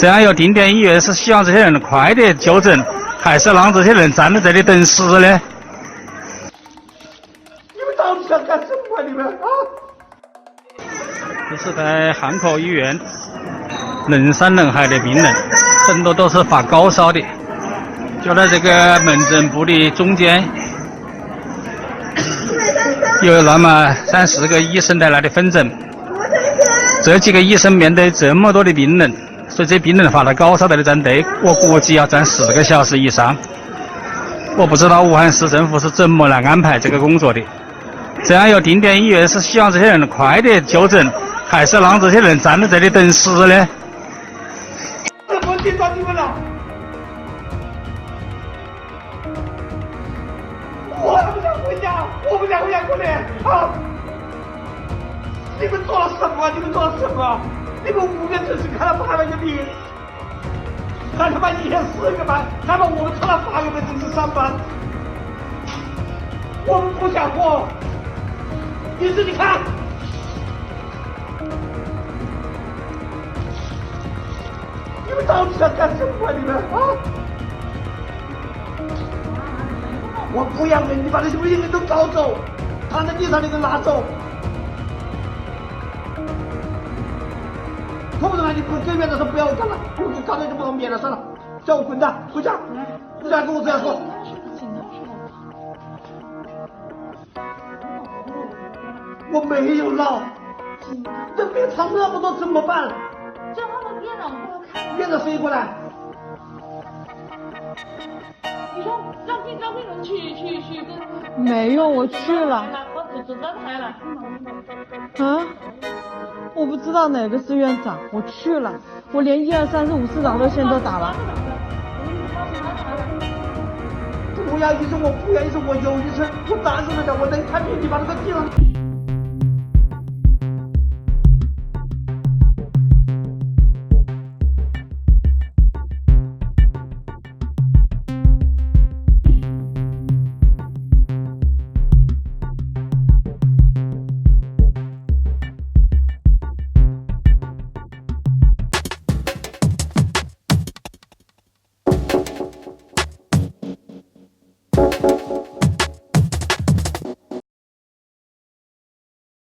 这样要定点医院，是希望这些人快点就诊，还是让这些人站在这里等死呢？你们到底想干什么啊？你们啊！这是在汉口医院，人山人海的病人，很多都是发高烧的。就在这个门诊部的中间，有那么3、4个医生在那里分诊。这几个医生面对这么多的病人，所以这病人发了高烧在这站队，我估计要站4个小时以上。我不知道武汉市政府是怎么来安排这个工作的。这样要定点医院，是希望这些人快点就诊，还是让这些人站在这里等死呢？我警察你们了！我不想回家，我不想回家过年啊！你们做了什么？你们做了什么？你们无缘真是看了800个病，还他妈1天4个班，还把我们抽了8个本正式上班，我们不想活。你自己看，你们到底想干什么？你们啊！我不要人，你把那些病人都搞走，躺在地上那个拿走。可不然你滚对面的说不要我干了，我就搞得就不方便了，算了，叫我滚蛋，回家，不然跟我这样说。我没有闹，这病床那么多怎么办？叫他们院长过来看。院长谁过来？你说让病人去跟。没有，我去了。我走到台了。啊？我不知道哪个是院长，我去了，我连1、2、3、4、5、市长热线都打了。我要医生，我不要医生，我有医生，我打死人家，我能看病，你把那个地上。